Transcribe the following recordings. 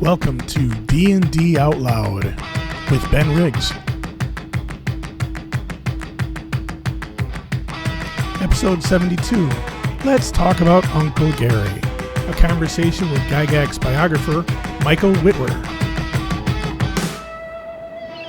Welcome to D&D Out Loud with Ben Riggs. Episode 72, Let's Talk About Uncle Gary. A conversation with Gygax biographer Michael Witwer.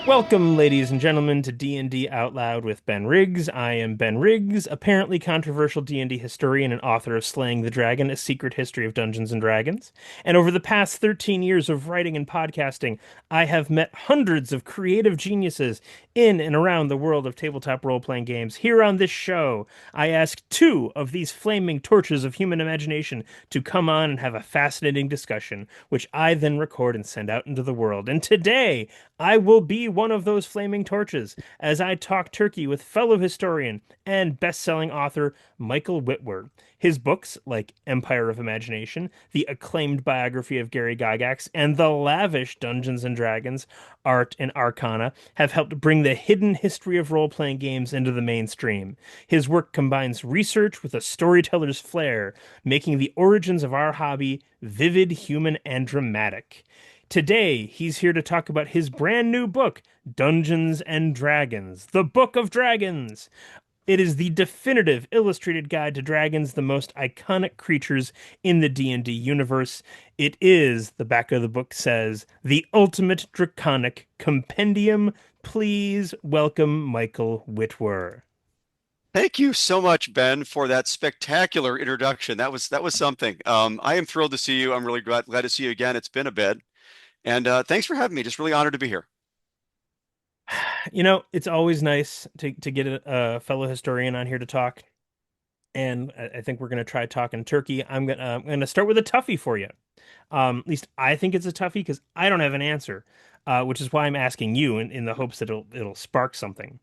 Welcome, ladies and gentlemen, to D&D Out Loud with Ben Riggs. I am Ben Riggs, apparently controversial D&D historian and author of Slaying the Dragon, A Secret History of Dungeons & Dragons. And over the past 13 years of writing and podcasting, I have met hundreds of creative geniuses in and around the world of tabletop role-playing games. Here on this show, I ask two of these flaming torches of human imagination to come on and have a fascinating discussion, which I then record and send out into the world. And today, I will be one of those flaming torches as I talk turkey with fellow historian and best-selling author Michael Witwer. His books, like Empire of Imagination, the acclaimed biography of Gary Gygax, and the lavish Dungeons & Dragons, Art and Arcana, have helped bring the hidden history of role-playing games into the mainstream. His work combines research with a storyteller's flair, making the origins of our hobby vivid, human, and dramatic. Today, he's here to talk about his brand new book, Dungeons and Dragons, the Book of Dragons. It is the definitive illustrated guide to dragons, the most iconic creatures in the D&D universe. It is, the back of the book says, the ultimate draconic compendium. Please welcome Michael Witwer. Thank you so much, Ben, for that spectacular introduction. That was something. I am thrilled to see you. I'm really glad to see you again. It's been a bit. And thanks for having me. Just really honored to be here. You know, it's always nice to get a fellow historian on here to talk. And I think we're going to try talking turkey. I'm gonna start with a toughie for you. At least I think it's a toughie because I don't have an answer, which is why I'm asking you in the hopes that it'll spark something.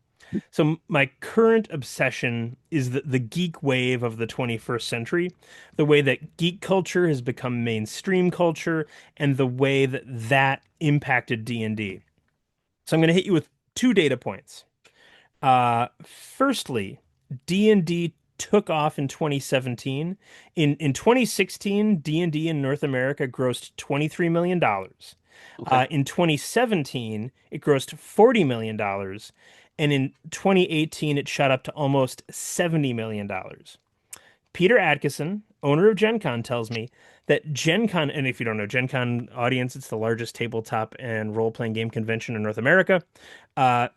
So my current obsession is the geek wave of the 21st century, the way that geek culture has become mainstream culture, and the way that that impacted D&D. So I'm going to hit you with two data points. Firstly, D&D took off in 2017. In 2016, D&D in North America grossed $23 million. Okay. In 2017, it grossed $40 million. And in 2018, it shot up to almost $70 million. Peter Adkison, owner of Gen Con, tells me that Gen Con, and if you don't know, Gen Con audience, it's the largest tabletop and role-playing game convention in North America.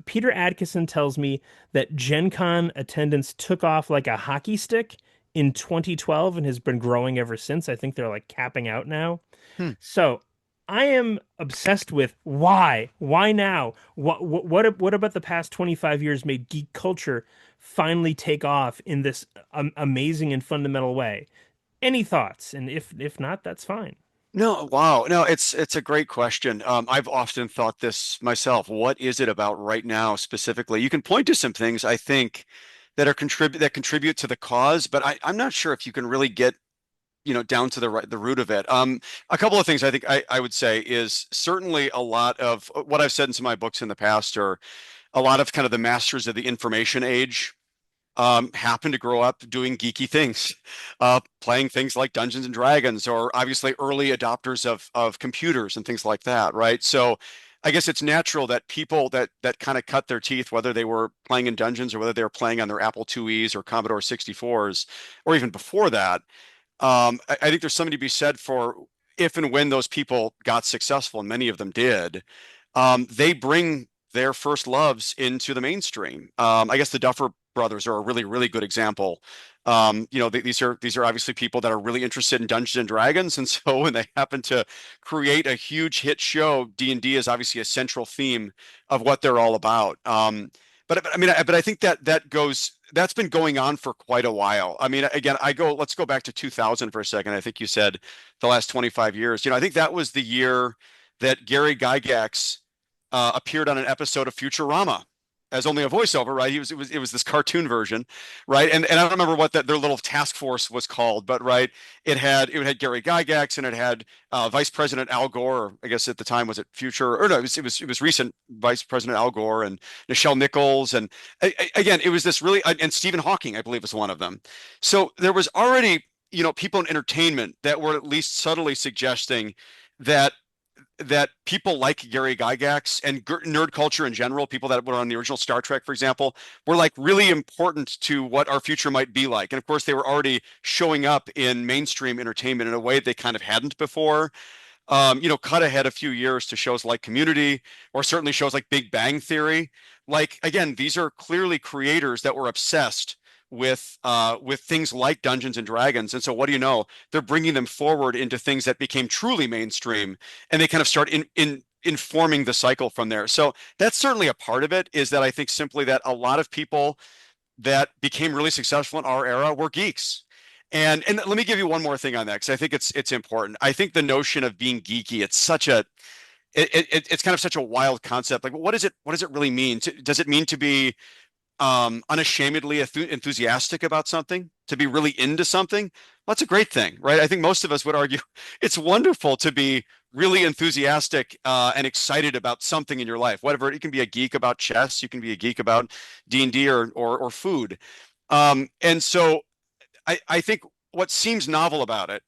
Peter Adkison tells me that Gen Con attendance took off like a hockey stick in 2012 and has been growing ever since. I think they're like capping out now. Hmm. So I am obsessed with why. Why now? What about the past 25 years made geek culture finally take off in this amazing and fundamental way? Any thoughts? And if not, that's fine. No, wow. No, it's a great question. I've often thought this myself. What is it about right now specifically? You can point to some things I think that contribute to the cause, but I'm not sure if you can really get down to the root of it. A couple of things I think I would say is certainly a lot of what I've said in some of my books in the past are a lot of kind of the masters of the information age happen to grow up doing geeky things, playing things like Dungeons and Dragons, or obviously early adopters of computers and things like that, right? So I guess it's natural that people that kind of cut their teeth, whether they were playing in dungeons or whether they were playing on their Apple IIe's or Commodore 64s, or even before that, I think there's something to be said for if and when those people got successful, and many of them did, they bring their first loves into the mainstream. I guess the Duffer Brothers are a really, really good example. These are obviously people that are really interested in Dungeons and Dragons, and so when they happen to create a huge hit show, D&D is obviously a central theme of what they're all about. But I think that's been going on for quite a while. I mean, again, let's go back to 2000 for a second. I think you said the last 25 years. I think that was the year that Gary Gygax appeared on an episode of Futurama as only a voiceover, right? It was this cartoon version, right? And I don't remember what their little task force was called, but right, it had Gary Gygax and it had Vice President Al Gore, or I guess at the time was it future, or no, it was recent Vice President Al Gore and Nichelle Nichols, and again, it was this really, and Stephen Hawking, I believe, was one of them. So there was already people in entertainment that were at least subtly suggesting that that people like Gary Gygax and nerd culture in general, people that were on the original Star Trek, for example, were like really important to what our future might be like. And of course, they were already showing up in mainstream entertainment in a way they kind of hadn't before. Cut ahead a few years to shows like Community, or certainly shows like Big Bang Theory. Like again, these are clearly creators that were obsessed with things like Dungeons and Dragons. And so what do you know? They're bringing them forward into things that became truly mainstream, and they kind of start in informing the cycle from there. So that's certainly a part of it, is that I think simply that a lot of people that became really successful in our era were geeks. And let me give you one more thing on that, because I think it's important. I think the notion of being geeky, it's kind of such a wild concept. Like, what does it really mean? Does it mean to be unashamedly enthusiastic about something, to be really into something? Well, that's a great thing, right? I think most of us would argue it's wonderful to be really enthusiastic and excited about something in your life. Whatever, you can be a geek about chess, you can be a geek about D&D or food. And so I think what seems novel about it,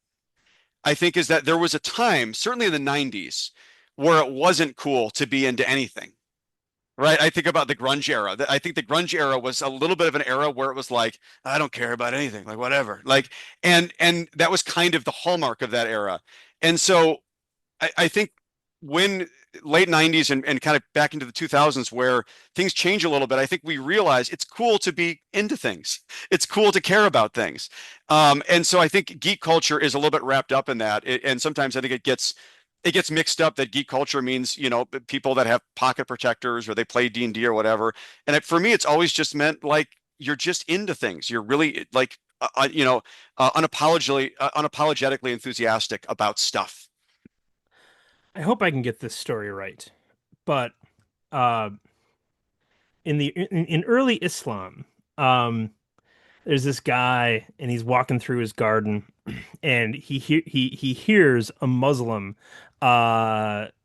I think, is that there was a time, certainly in the 90s, where it wasn't cool to be into anything. Right. I think about the grunge era. I think the grunge era was a little bit of an era where it was like, I don't care about anything, like whatever. Like, and that was kind of the hallmark of that era. And so I think when late 90s and kind of back into the 2000s, where things change a little bit, I think we realize it's cool to be into things. It's cool to care about things. And so I think geek culture is a little bit wrapped up in that. And sometimes I think it gets mixed up that geek culture means, people that have pocket protectors or they play D&D or whatever. And for me, it's always just meant like you're just into things. You're really like, unapologetically enthusiastic about stuff. I hope I can get this story right, but uh, in early Islam, um, there's this guy and he's walking through his garden, and he hears a Muslim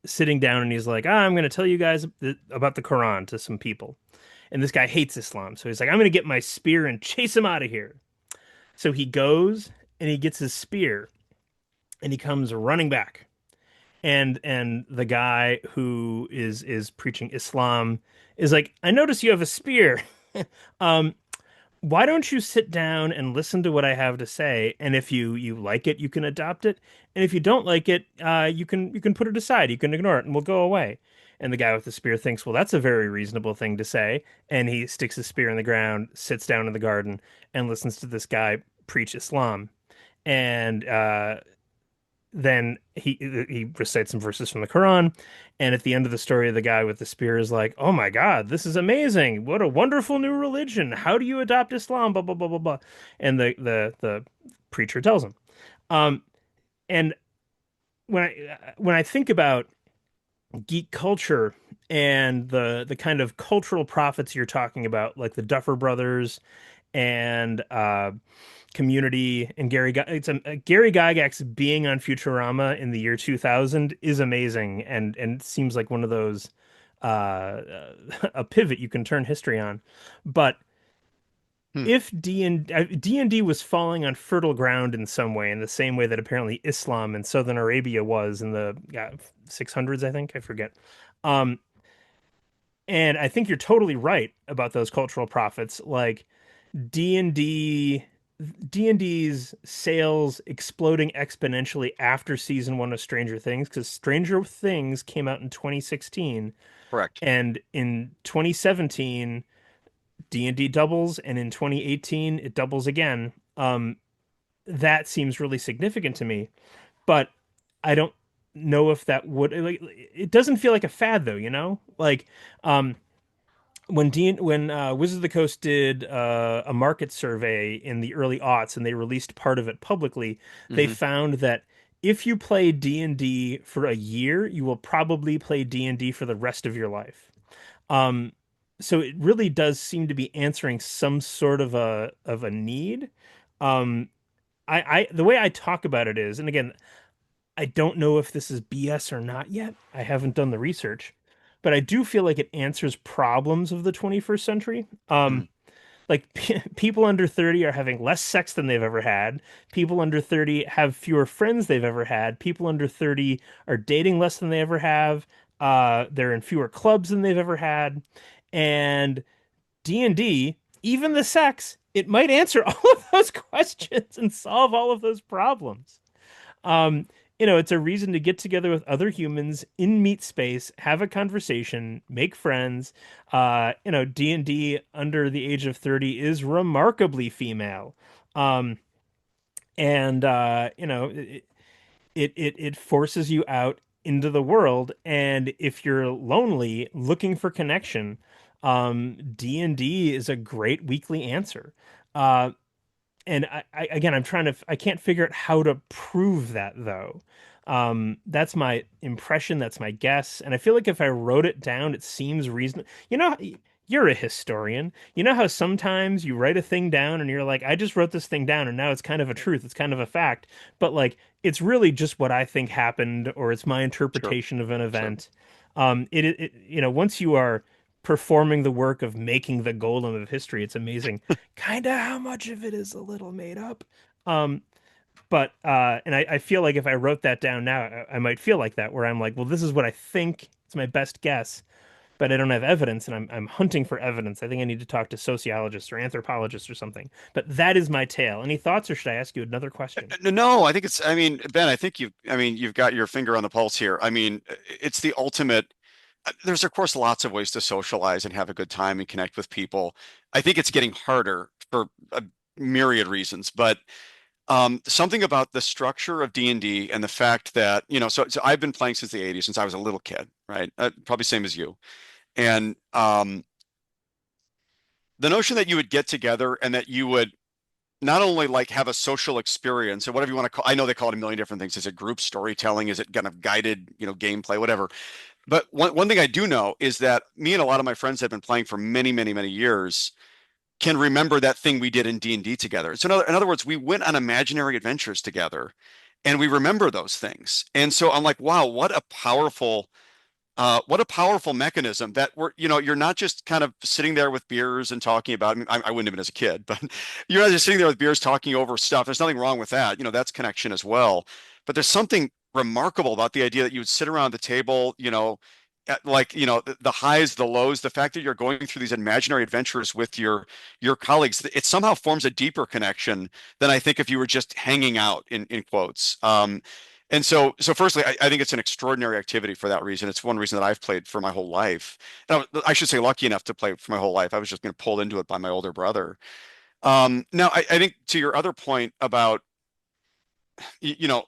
sitting down, and he's like, I'm going to tell you guys about the Quran to some people. And this guy hates Islam, so he's like, I'm going to get my spear and chase him out of here. So he goes and he gets his spear and he comes running back. And the guy who is preaching Islam is like, I notice you have a spear. um, why don't you sit down and listen to what I have to say? And if you like it, you can adopt it. And if you don't like it, you can put it aside. You can ignore it, and we'll go away. And the guy with the spear thinks, well, that's a very reasonable thing to say. And he sticks his spear in the ground, sits down in the garden, and listens to this guy preach Islam. And then he recites some verses from the Quran, and at the end of the story, the guy with the spear is like, "Oh my God, this is amazing! What a wonderful new religion! How do you adopt Islam?" Blah blah blah blah blah, and the preacher tells him. Um, and when I think about geek culture and the kind of cultural prophets you're talking about, like the Duffer Brothers and Community and Gary Gygax being on Futurama in the year 2000 is amazing, and seems like one of those a pivot you can turn history on. But Hmm. if D&D was falling on fertile ground in some way, in the same way that apparently Islam in Southern Arabia was in the 600s, I think, I forget. Um, and I think you're totally right about those cultural prophets. Like D&D D&D's sales exploding exponentially after season 1 of Stranger Things, because Stranger Things came out in 2016, Correct. and in 2017 D&D doubles, and in 2018 it doubles again. That seems really significant to me, but I don't know if that would, like, it doesn't feel like a fad though, like um when Wizards of the Coast did a market survey in the early aughts, and they released part of it publicly, they Hmm. found that if you play D&D for a year, you will probably play D&D for the rest of your life. Um, so it really does seem to be answering some sort of a need. Um, the way I talk about it is, and again, I don't know if this is BS or not yet. I haven't done the research, but I do feel like it answers problems of the 21st century. Hmm. Like people under 30 are having less sex than they've ever had. People under 30 have fewer friends they've ever had. People under 30 are dating less than they ever have. They're in fewer clubs than they've ever had. And D&D, even the sex, it might answer all of those questions and solve all of those problems. Um, it's a reason to get together with other humans in meat space, have a conversation, make friends. D&D under the age of 30 is remarkably female. Um, and it forces you out into the world. And if you're lonely, looking for connection, D&D is a great weekly answer. Uh, and again, I can't figure out how to prove that though. That's my impression, that's my guess, and I feel like if I wrote it down, it seems reasonable. You're a historian. You know how sometimes you write a thing down and you're like, I just wrote this thing down and now it's kind of a truth, it's kind of a fact, but like it's really just what I think happened or it's my Sure, interpretation of an sure. event. Once you are performing the work of making the golem of history, it's amazing kind of how much of it is a little made up. Um, and I feel like if I wrote that down now, I might feel like that, where I'm like, well, this is what I think. It's my best guess, but I don't have evidence, and I'm hunting for evidence. I think I need to talk to sociologists or anthropologists or something. But that is my tale. Any thoughts, or should I ask you another question? No, I think I mean, Ben, you've got your finger on the pulse here. I mean, it's the ultimate. There's, of course, lots of ways to socialize and have a good time and connect with people. I think it's getting harder for a myriad reasons, but something about the structure of D&D and D and the fact that, so I've been playing since the 80s, since I was a little kid, right? Probably same as you. And the notion that you would get together and that you would not only like have a social experience or whatever you want to call, I know they call it a million different things. Is it group storytelling? Is it kind of guided, gameplay, whatever. But one thing I do know is that me and a lot of my friends have been playing for many, many, many years can remember that thing we did in D&D together. So in other words, we went on imaginary adventures together and we remember those things. And so I'm like, wow, what a powerful mechanism that you're not just kind of sitting there with beers and talking about, I mean, I wouldn't have been as a kid, but you're not just sitting there with beers talking over stuff. There's nothing wrong with that. That's connection as well. But there's something remarkable about the idea that you would sit around the table, like, the highs, the lows, the fact that you're going through these imaginary adventures with your colleagues, it somehow forms a deeper connection than I think if you were just hanging out in quotes. And so firstly, I think it's an extraordinary activity for that reason. It's one reason that I've played for my whole life. And I should say lucky enough to play for my whole life. I was just going to pull into it by my older brother. Now, I think to your other point about, y- you know,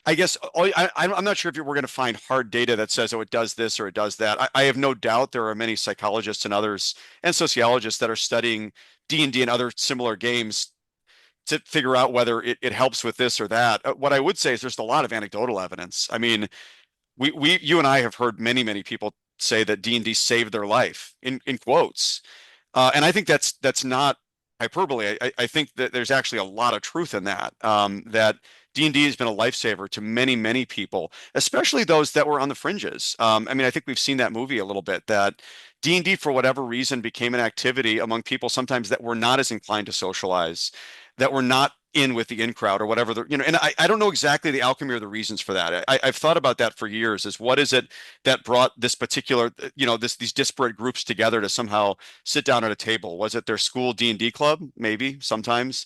I guess I'm not sure if we're going to find hard data that says, oh, it does this or it does that. I have no doubt there are many psychologists and others and sociologists that are studying D&D and other similar games to figure out whether it helps with this or that. What I would say is there's a lot of anecdotal evidence. I mean, you and I have heard many, many people say that D&D saved their life in quotes. And I think that's not hyperbole. I think that there's actually a lot of truth in that. That D&D has been a lifesaver to many, many people, especially those that were on the fringes. I mean, I think we've seen that movie a little bit, that D&D, for whatever reason, became an activity among people sometimes that were not as inclined to socialize, that were not in with the in crowd or whatever and I don't know exactly the alchemy or the reasons for that. I've thought about that for years, is what is it that brought this particular, these disparate groups together to somehow sit down at a table? Was it their school D&D club? Maybe sometimes.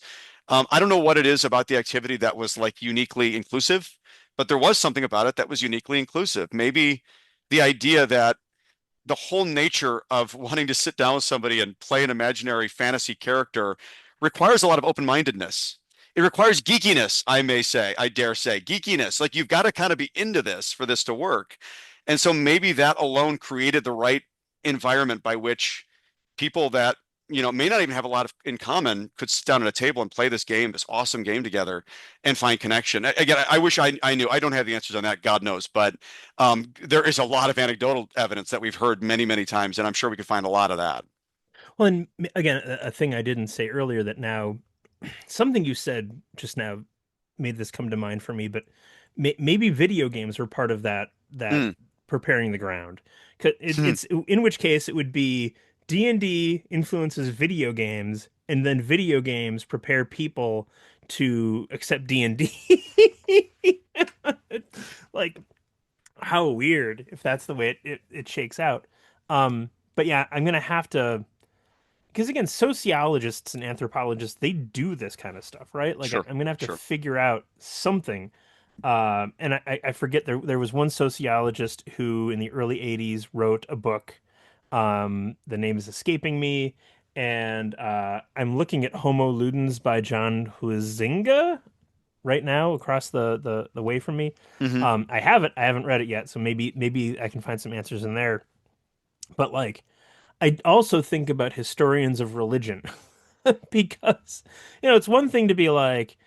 I don't know what it is about the activity that was like uniquely inclusive, but there was something about it that was uniquely inclusive. Maybe the idea that the whole nature of wanting to sit down with somebody and play an imaginary fantasy character requires a lot of open-mindedness. It requires geekiness, I may say, I dare say, geekiness. Like you've got to kind of be into this for this to work. And so maybe that alone created the right environment by which people that may not even have a lot of in common could sit down at a table and play this game, this awesome game together, and find connection. Again, I wish I knew. I don't have the answers on that, God knows, but there is a lot of anecdotal evidence that we've heard many, many times, and I'm sure we could find a lot of that. Well, and again, a thing I didn't say earlier that now, something you said just now made this come to mind for me, but maybe video games were part of that Hmm. preparing the ground. 'Cause it's in which case it would be D&D influences video games, and then video games prepare people to accept D&D. Like, how weird if that's the way it shakes out. But yeah, I'm gonna have to, because again, sociologists and anthropologists, they do this kind of stuff, right? Like Sure, I'm gonna have to sure. figure out something. And I forget, there was one sociologist who in the early 80s wrote a book. The name is escaping me, and I'm looking at Homo Ludens by John Huizinga right now across the way from me. Hmm. I have it. I haven't read it yet, so maybe I can find some answers in there. But like, I also think about historians of religion because, it's one thing to be like,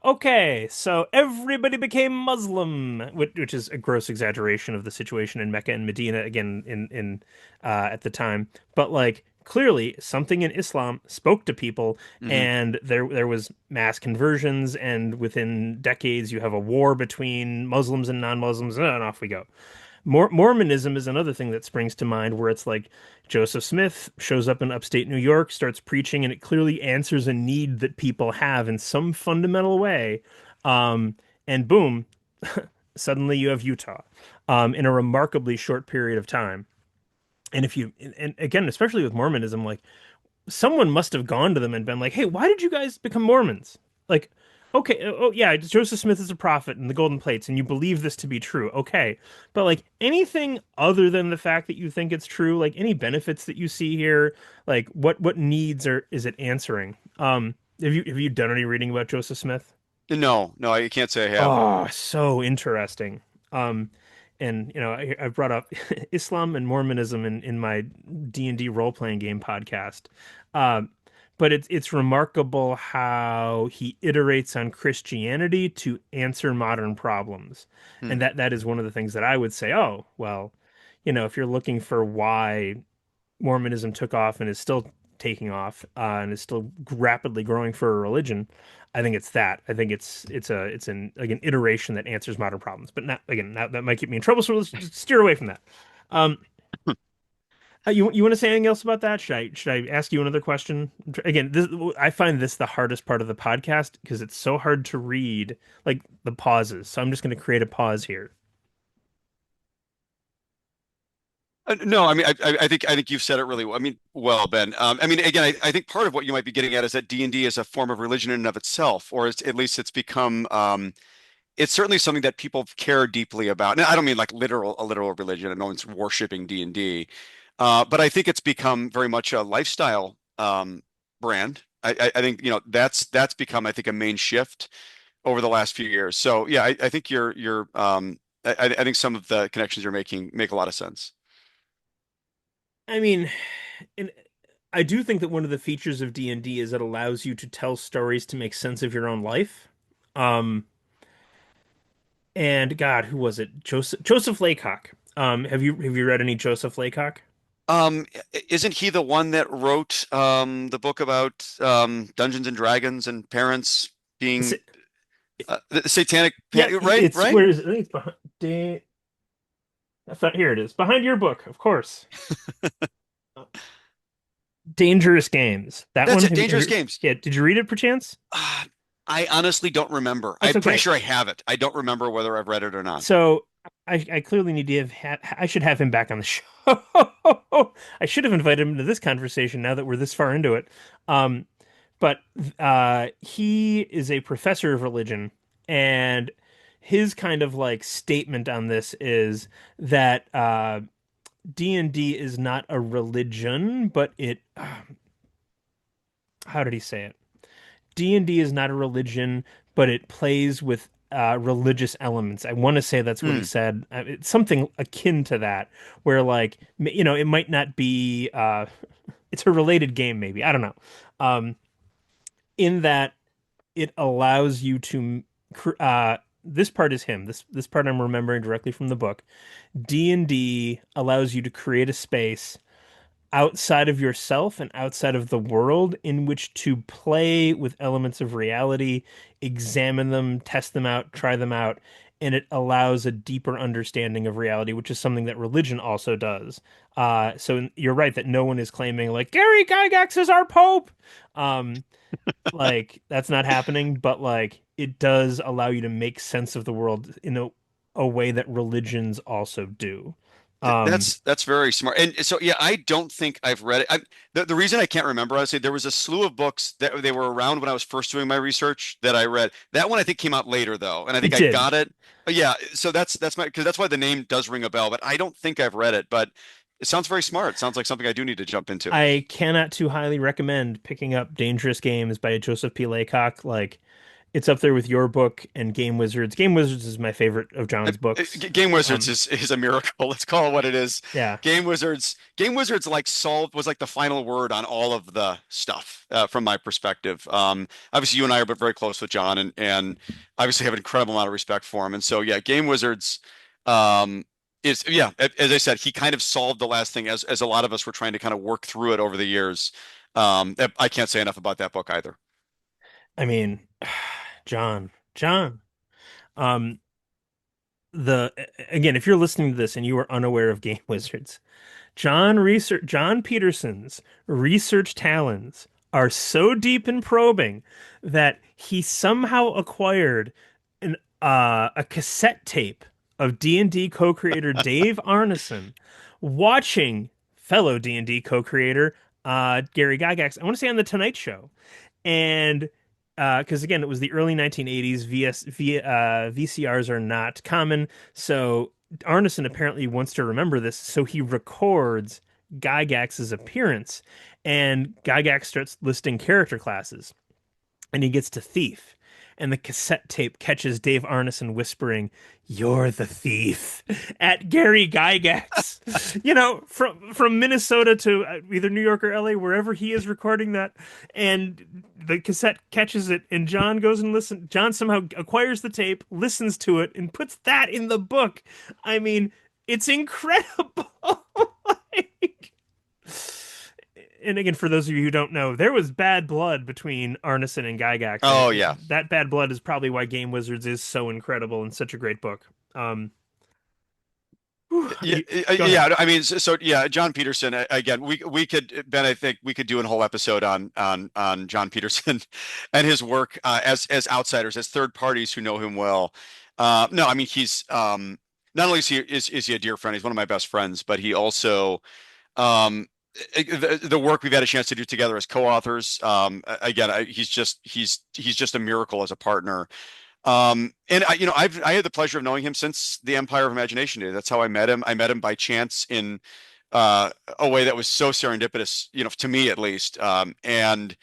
okay, so everybody became Muslim, which is a gross exaggeration of the situation in Mecca and Medina again in at the time. But like, clearly something in Islam spoke to people, Hmm. and there was mass conversions, and within decades you have a war between Muslims and non-Muslims, and off we go. Mormonism is another thing that springs to mind, where it's like Joseph Smith shows up in upstate New York, starts preaching, and it clearly answers a need that people have in some fundamental way. Um, and boom, suddenly you have Utah, in a remarkably short period of time. And if you, and again, especially with Mormonism, like someone must have gone to them and been like, "Hey, why did you guys become Mormons?" Like, okay, oh yeah, Joseph Smith is a prophet and the golden plates, and you believe this to be true. Okay, but like anything other than the fact that you think it's true, like any benefits that you see here, like what needs are is it answering? Have you done any reading about Joseph Smith? No, no, I can't say I have. Oh, so interesting. Um, and I've brought up Islam and Mormonism in my D&D role-playing game podcast. Um, but it's remarkable how he iterates on Christianity to answer modern problems. Hmm. And that is one of the things that I would say, oh, well, if you're looking for why Mormonism took off and is still taking off, and is still rapidly growing for a religion, I think it's that. I think it's like an iteration that answers modern problems. But not again, that might get me in trouble, so let's just steer away from that. Um, you want to say anything else about that? Should I ask you another question? Again, I find this the hardest part of the podcast because it's so hard to read, like the pauses. So I'm just going to create a pause here. No, I mean, I think you've said it really well. I mean, well, Ben. I mean, again, I think part of what you might be getting at is that D&D is a form of religion in and of itself, or at least it's become. It's certainly something that people care deeply about. And I don't mean like a literal religion. No one's worshiping D&D, but I think it's become very much a lifestyle brand. I think that's become, I think, a main shift over the last few years. So yeah, I think I think some of the connections you're making make a lot of sense. I mean, and I do think that one of the features of D&D is it allows you to tell stories to make sense of your own life. Um, and God, who was it? Joseph Laycock. Have you read any Joseph Laycock? Isn't he the one that wrote the book about Dungeons and Dragons and parents Is being it, the satanic yeah, panic, right? it's Right? where is it? I think it's behind. I thought here it is behind your book, of course. Dangerous Games. That That's one. it, Dangerous Games. Yeah. Did you read it perchance? Uh, I honestly don't remember. That's I'm pretty okay. sure I have it. I don't remember whether I've read it or not. So I clearly need to I should have him back on the show. I should have invited him to this conversation now that we're this far into it. Um, but he is a professor of religion, and his kind of like statement on this is that D&D is not a religion, but how did he say it? D&D is not a religion, but it plays with religious elements. I want to say that's what he Hmm. said. It's something akin to that, where like it might not be. It's a related game, maybe. I don't know. Um, in that it allows you to. This part is him. This part I'm remembering directly from the book. D&D allows you to create a space outside of yourself and outside of the world in which to play with elements of reality, examine them, test them out, try them out, and it allows a deeper understanding of reality, which is something that religion also does. So you're right that no one is claiming like Gary Gygax is our pope. Um, like that's not happening, but like it does allow you to make sense of the world in a way that religions also do. Um, That's very smart. And so yeah, I don't think I've read it. The reason I can't remember, honestly, there was a slew of books that they were around when I was first doing my research that I read. That one I think came out later though, and I think it I did. got it. But yeah, so that's my because that's why the name does ring a bell, but I don't think I've read it. But it sounds very smart. It sounds like something I do need to jump into. I cannot too highly recommend picking up Dangerous Games by Joseph P. Laycock. Like, it's up there with your book and Game Wizards. Game Wizards is my favorite of John's books. Game Wizards Um, is a miracle. Let's call it what it is. yeah, Game Wizards like solved was like the final word on all of the stuff from my perspective. Obviously you and I are very close with John and obviously have an incredible amount of respect for him. And so yeah, Game Wizards um, is yeah, as I said, he kind of solved the last thing as a lot of us were trying to kind of work through it over the years. I can't say enough about that book either. I mean, John. Um, the again, if you're listening to this and you are unaware of Game Wizards, John Peterson's research talents are so deep and probing that he somehow acquired a cassette tape of D&D co-creator Dave Arneson watching fellow D&D co-creator Gary Gygax, I want to say on the Tonight Show. And because again, it was the early 1980s, VCRs are not common. So Arneson apparently wants to remember this. So he records Gygax's appearance, and Gygax starts listing character classes, and he gets to thief. And the cassette tape catches Dave Arneson whispering, "You're the thief," at Gary Gygax. From Minnesota to either New York or LA, wherever he is recording that. And the cassette catches it, and John goes and listens. John somehow acquires the tape, listens to it, and puts that in the book. I mean, it's incredible. Like, and again, for those of you who don't know, there was bad blood between Arneson and Gygax, Oh and yeah. that bad blood is probably why Game Wizards is so incredible and such a great book. Whew, Yeah, go ahead. yeah. I mean, so yeah, John Peterson. Again, we could Ben. I think we could do a whole episode on John Peterson and his work as outsiders, as third parties who know him well. No, I mean he's not only is he a dear friend, he's one of my best friends, but he also um, the work we've had a chance to do together as co-authors. Again, he's just a miracle as a partner. And I had the pleasure of knowing him since the Empire of Imagination Day. That's how I met him. I met him by chance in a way that was so serendipitous, to me at least. And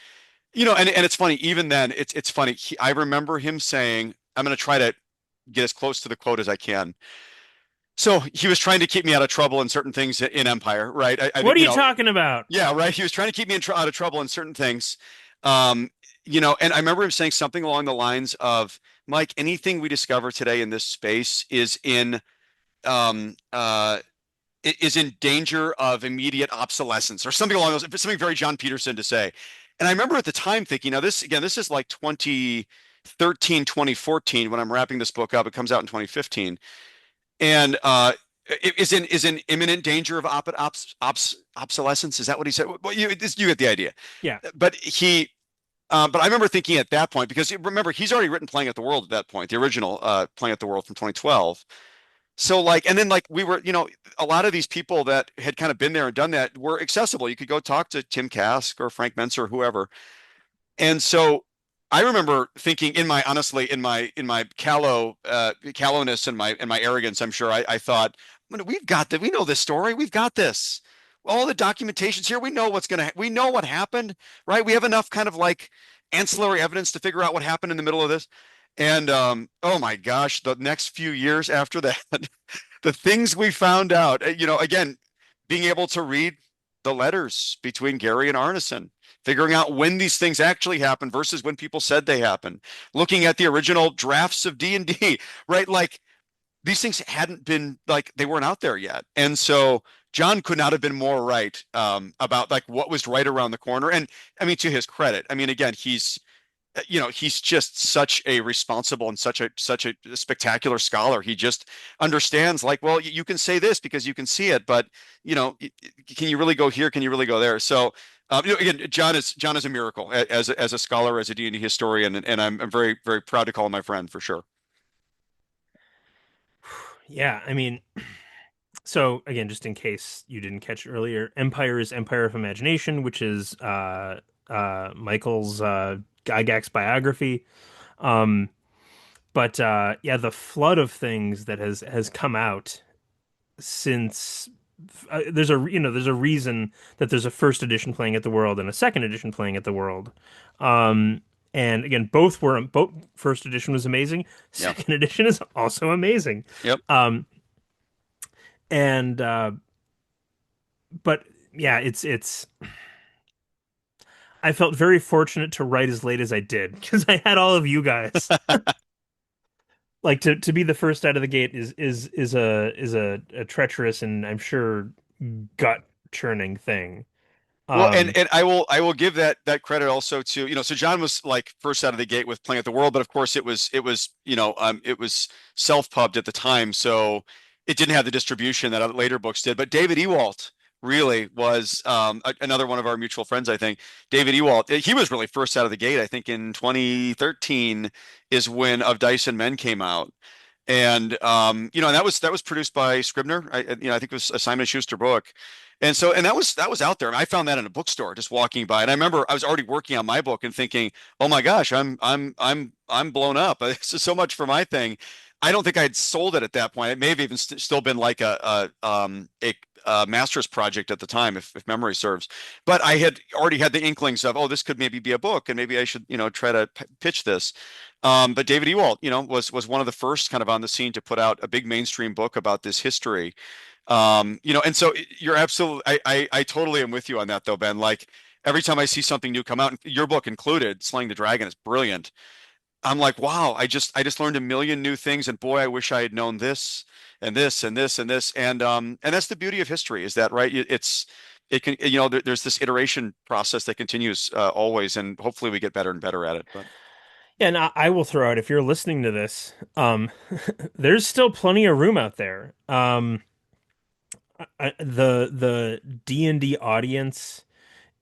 it's funny, even then, it's funny. I remember him saying, "I'm going to try to get as close to the quote as I can." So he was trying to keep me out of trouble in certain things in Empire, right? I What think, are you talking about? yeah, right. He was trying to keep me out of trouble in certain things. Um, and I remember him saying something along the lines of, Mike, anything we discover today in this space um, uh, is in danger of immediate obsolescence or something along those, something very John Peterson to say. And I remember at the time thinking, now this is like 2013, 2014 when I'm wrapping this book up. It comes out in 2015. And is in imminent danger of obsolescence. Is that what he said? Well, you get the idea. Yeah, But I remember thinking at that point, because remember, he's already written Playing at the World at that point, the original Playing at the World from 2012. So like, and then like we were, a lot of these people that had kind of been there and done that were accessible. You could go talk to Tim Kask or Frank Menser or whoever. And so I remember thinking honestly, in my callowness and my arrogance, I'm sure I thought, we've got that. We know this story. We've got this. All the documentation's here. We know what happened, right? We have enough kind of like ancillary evidence to figure out what happened in the middle of this. And oh my gosh, the next few years after that, the things we found out, again, being able to read the letters between Gary and Arneson, figuring out when these things actually happened versus when people said they happened, looking at the original drafts of D&D, right? Like these things hadn't been like they weren't out there yet. And so John could not have been more right about like what was right around the corner. And I mean, to his credit, I mean, again, he's just such a responsible and such a spectacular scholar. He just understands like, well, you can say this because you can see it, but can you really go here? Can you really go there? So again, John is a miracle as a scholar, as a D&D historian, and I'm very very proud to call him my friend for sure. Yeah, I mean, so again, just in case you didn't catch it earlier, Empire is Empire of Imagination, which is Michael's Gygax biography. Um, but yeah, the flood of things that has come out since there's a reason that there's a first edition playing at the World and a second edition playing at the World. Um, and again, both first edition was amazing. Yeah. Second edition is also amazing. Yep. Um, and but yeah, it's I felt very fortunate to write as late as I did because I had all of you guys. Like to be the first out of the gate is a treacherous and I'm sure gut churning thing. Well, and Um, and I will give that credit also to, so John was like first out of the gate with playing at the World, but of course it was self-pubbed at the time, so it didn't have the distribution that other later books did. But David Ewalt really was another one of our mutual friends, I think. David Ewalt, he was really first out of the gate. I think in 2013 is when Of Dice and Men came out. And that was produced by Scribner. I think it was a Simon Schuster book. And that was out there. And I found that in a bookstore just walking by. And I remember I was already working on my book and thinking, "Oh my gosh, I'm blown up. This is so much for my thing." I don't think I'd sold it at that point. It may have even still been like a master's project at the time, if memory serves. But I had already had the inklings of, oh, this could maybe be a book, and maybe I should, try to pitch this. But David Ewalt, was one of the first kind of on the scene to put out a big mainstream book about this history. And so you're absolutely, I totally am with you on that though, Ben. Like every time I see something new come out, your book included, Slaying the Dragon is brilliant. I'm like, wow, I just learned a million new things, and boy, I wish I had known this and this and this and this. And that's the beauty of history, is that right? It can, there's this iteration process that continues always, and hopefully we get better and better at it. But and I will throw out if you're listening to this, there's still plenty of room out there. The D&D audience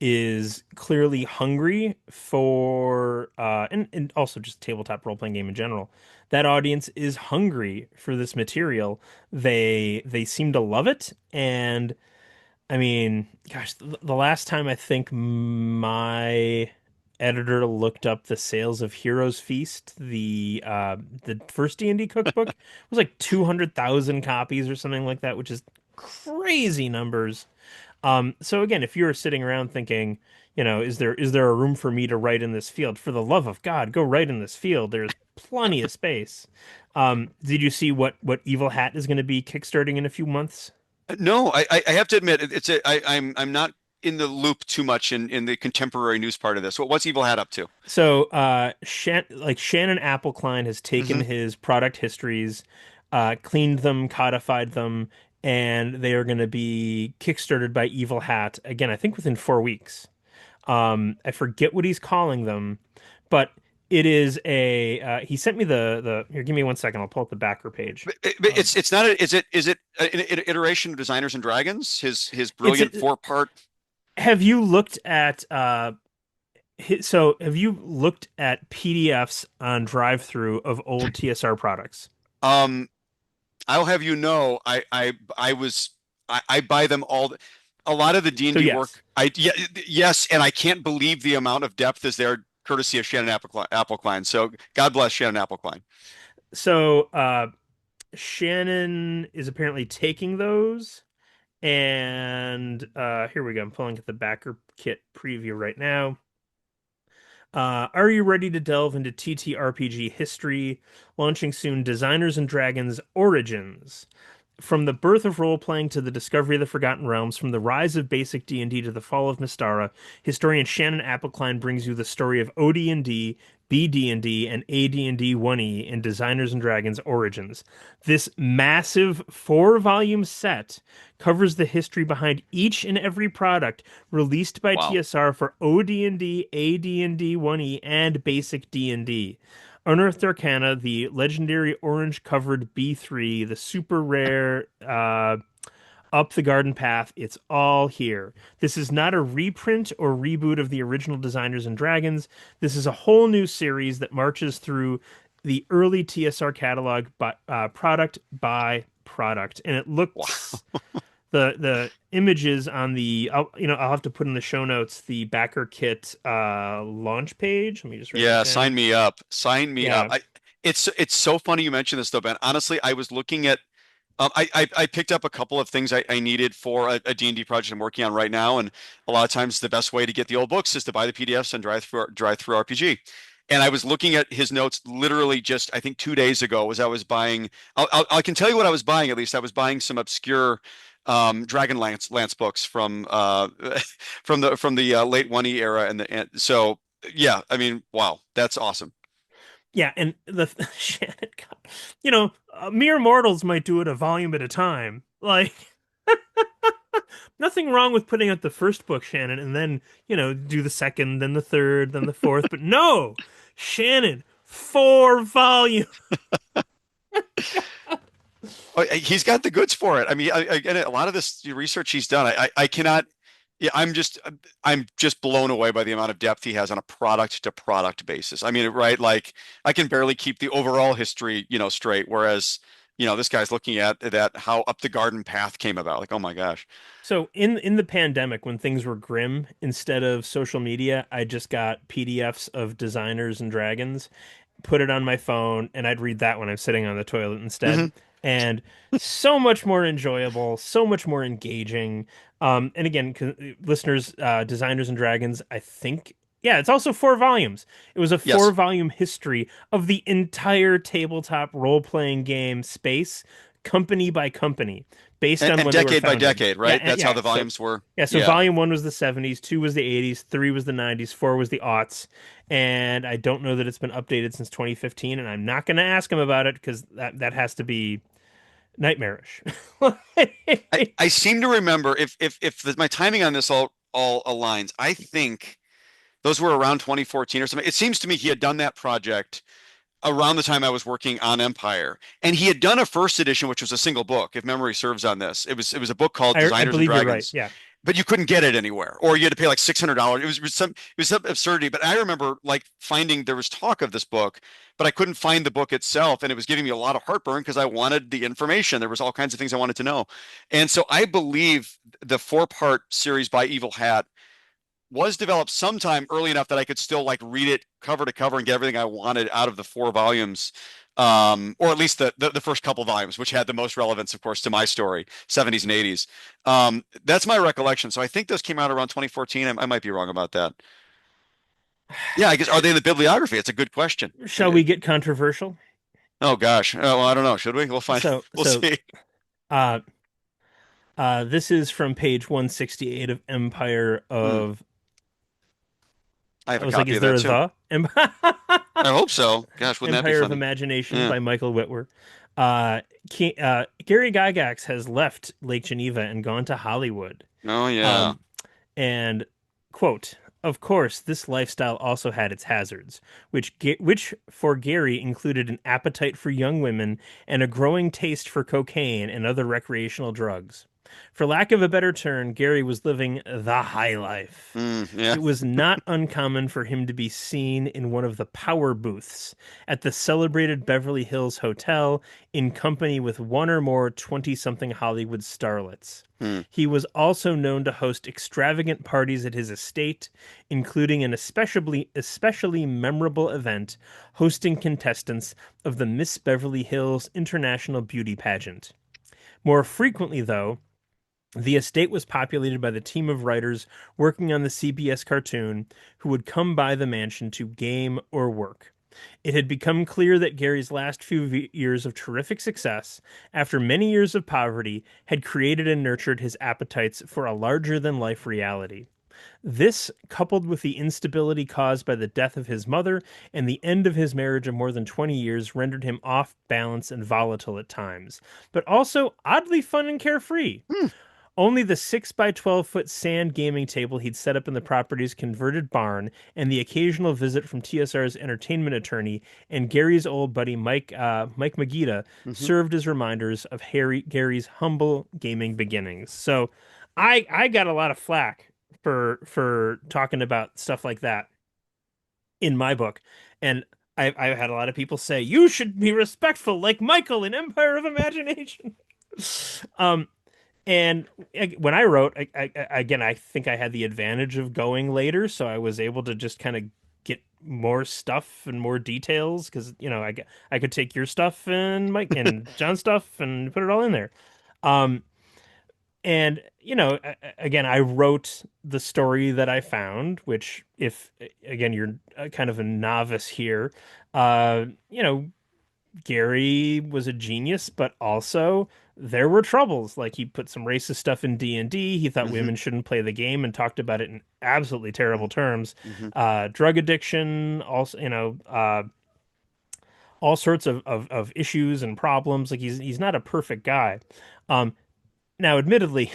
is clearly hungry for and also just tabletop role playing game in general. That audience is hungry for this material. They seem to love it, and I mean, gosh, the last time I think my editor looked up the sales of Heroes Feast, the first D&D cookbook, was like 200,000 copies or something like that, which is crazy numbers. So again, if you're sitting around thinking, is there a room for me to write in this field? For the love of God, go write in this field. There's plenty of space. Did you see what Evil Hat is going to be kickstarting in a few months? no, I have to admit, I'm not in the loop too much in the contemporary news part of this. What's Evil Hat up to? So, Shannon Appelkline has taken Hmm. his product histories, cleaned them, codified them, and they are going to be kickstarted by Evil Hat again. I think within 4 weeks. I forget what he's calling them, but it is a. He sent me the here. Give me 1 second. I'll pull up the backer page. But Um, it's not is it an iteration of Designers and Dragons? His it's brilliant four-part. Have you looked at so have you looked at PDFs on drive-through of old TSR products? Um, I'll have you know, I buy them all. A lot of the So D&D yes. work, yeah, yes, and I can't believe the amount of depth is there, courtesy of Shannon Appelkline. So God bless Shannon Appelkline. So Shannon is apparently taking those, and here we go. I'm pulling at the backer kit preview right now. Are you ready to delve into TTRPG history? Launching soon, Designers and Dragons Origins. From the birth of role-playing to the discovery of the Forgotten Realms, from the rise of basic D&D to the fall of Mystara, historian Shannon Appelcline brings you the story of OD&D, BD&D, and AD&D 1E in Designers and Dragons Origins. This massive four-volume set covers the history behind each and every product released by Wow. TSR for OD&D, AD&D 1E, and basic D&D. Unearthed Arcana, the legendary orange-covered B3, the super rare Up the Garden Path. It's all here. This is not a reprint or reboot of the original Designers and Dragons. This is a whole new series that marches through the early TSR catalog product by product, and it Wow. looks the images on the I'll have to put in the show notes the backer kit launch page. Let me just write that Yeah, sign down. me up. Sign me up. Yeah, It's so funny you mentioned this though, Ben. Honestly, I was looking at I picked up a couple of things I needed for a D&D project I'm working on right now, and a lot of times the best way to get the old books is to buy the PDFs and drive through RPG. And I was looking at his notes literally just I think 2 days ago as I was buying. I can tell you what I was buying at least. I was buying some obscure Lance books from from the late 1E era, and so yeah, I mean, wow, that's awesome. yeah, and the Shannon, God, mere mortals might do it a volume at a time. Like nothing wrong with putting out the first book, Shannon, and then do the second, then the third, then the fourth. But no, Shannon, four volumes. Oh, he's got the goods for it. I mean, again, a lot of this research he's done, I cannot. Yeah, I'm just blown away by the amount of depth he has on a product to product basis. I mean, right? Like I can barely keep the overall history, straight. Whereas, this guy's looking at that how Up the Garden Path came about. Like, oh my gosh. So in the pandemic, when things were grim, instead of social media, I just got PDFs of Designers and Dragons, put it on my phone, and I'd read that when I'm sitting on the toilet instead. Hmm. And so much more enjoyable, so much more engaging. And again, listeners, Designers and Dragons, I think, yeah, it's also four volumes. It was a Yes, four-volume history of the entire tabletop role-playing game space, company by company, based on and when they were decade by founded. decade, Yeah, right? That's how yeah. the So volumes were. yeah, so Yeah. volume one was the 70s, two was the 80s, three was the 90s, four was the aughts, and I don't know that it's been updated since 2015, and I'm not going to ask him about it because that has to be nightmarish. I seem to remember if my timing on this all aligns, I think those were around 2014 or something. It seems to me he had done that project around the time I was working on Empire, and he had done a first edition, which was a single book, if memory serves on this. It was a book called I Designers and believe you're right. Dragons, Yeah. but you couldn't get it anywhere, or you had to pay like $600. It was some absurdity. But I remember like finding there was talk of this book, but I couldn't find the book itself, and it was giving me a lot of heartburn because I wanted the information. There was all kinds of things I wanted to know, and so I believe the four-part series by Evil Hat was developed sometime early enough that I could still like read it cover to cover and get everything I wanted out of the four volumes. Or at least the first couple volumes, which had the most relevance, of course, to my story, 70s and 80s. That's my recollection. So I think those came out around 2014. I might be wrong about that. Yeah, I guess are they in the bibliography? It's a good question. Shall we get controversial? Oh gosh. Oh, well, I don't know. Should we? We'll find. So, We'll so, see. uh, this is from page 168 of Empire Hmm. of. I have I a was like, copy is of there that a too. the? I hope so. Gosh, wouldn't that be Empire of funny? Imagination Yeah. by Michael Witwer. Uh, Gary Gygax has left Lake Geneva and gone to Hollywood. Oh yeah. Um, and quote, of course, this lifestyle also had its hazards, which for Gary included an appetite for young women and a growing taste for cocaine and other recreational drugs. For lack of a better term, Gary was living the high life. Yeah. It was not uncommon for him to be seen in one of the power booths at the celebrated Beverly Hills Hotel in company with one or more 20-something Hollywood starlets. Hmm. He was also known to host extravagant parties at his estate, including an especially memorable event hosting contestants of the Miss Beverly Hills International Beauty Pageant. More frequently, though, the estate was populated by the team of writers working on the CBS cartoon who would come by the mansion to game or work. It had become clear that Gary's last few years of terrific success, after many years of poverty, had created and nurtured his appetites for a larger than life reality. This, coupled with the instability caused by the death of his mother and the end of his marriage of more than 20 years, rendered him off balance and volatile at times, but also oddly fun and carefree. Hmm. Only the 6 by 12-foot sand gaming table he'd set up in the property's converted barn and the occasional visit from TSR's entertainment attorney and Gary's old buddy Mike Magida Hmm. served as reminders of Gary's humble gaming beginnings. So I got a lot of flack for talking about stuff like that in my book. And I've had a lot of people say, you should be respectful like Michael in Empire of Imagination. Um, and when I wrote, again, I think I had the advantage of going later, so I was able to just kind of get more stuff and more details because, I could take your stuff and Mike and John's stuff and put it all in there. Um, and, again, I wrote the story that I found, which if, again, you're kind of a novice here, uh, you know, Gary was a genius, but also there were troubles. Like he put some racist stuff in D&D. He thought Hmm. women shouldn't play the game and talked about it in absolutely terrible terms. Hmm. Drug addiction, also, all sorts of issues and problems. Like he's not a perfect guy. Um, Now, admittedly,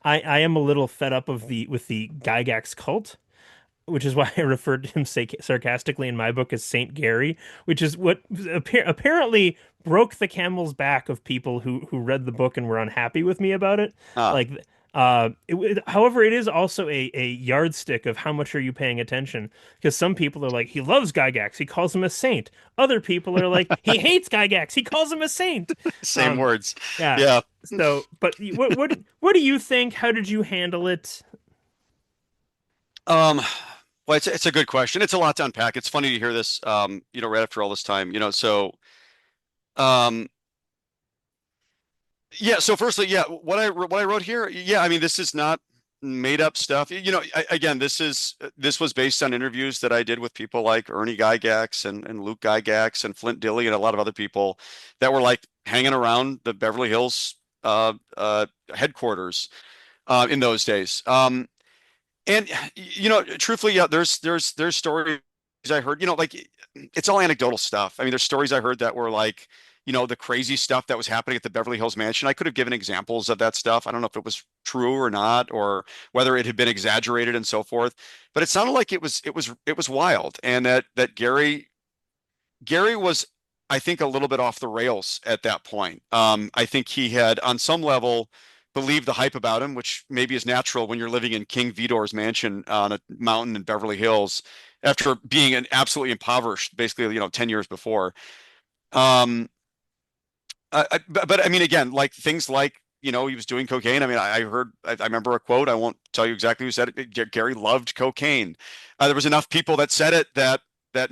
I am a little fed up with the Gygax cult, which is why I referred to him sarcastically in my book as Saint Gary, which is what apparently broke the camel's back of people who read the book and were unhappy with me about it. Ah, Like, however, it is also a yardstick of how much are you paying attention? Because some people are like, he loves Gygax, he calls him a saint. Other people are like, he hates Gygax, he calls him a saint. same Um, words. yeah. Yeah. So, but what do you think? How did you handle it? Um, well, it's a good question. It's a lot to unpack. It's funny to hear this, right after all this time, um, yeah. So firstly, yeah, what I wrote here, yeah, I mean, this is not made up stuff. Again, this was based on interviews that I did with people like Ernie Gygax and Luke Gygax and Flint Dilley and a lot of other people that were like hanging around the Beverly Hills headquarters in those days. And truthfully, yeah, there's stories I heard, like it's all anecdotal stuff. I mean, there's stories I heard that were like, the crazy stuff that was happening at the Beverly Hills Mansion. I could have given examples of that stuff. I don't know if it was true or not, or whether it had been exaggerated and so forth. But it sounded like it was wild, and that Gary was, I think, a little bit off the rails at that point. I think he had, on some level, believed the hype about him, which maybe is natural when you're living in King Vidor's mansion on a mountain in Beverly Hills after being an absolutely impoverished, basically, 10 years before. Um, but I mean, again, like things like, he was doing cocaine. I mean, I remember a quote. I won't tell you exactly who said it. Gary loved cocaine. There was enough people that said it that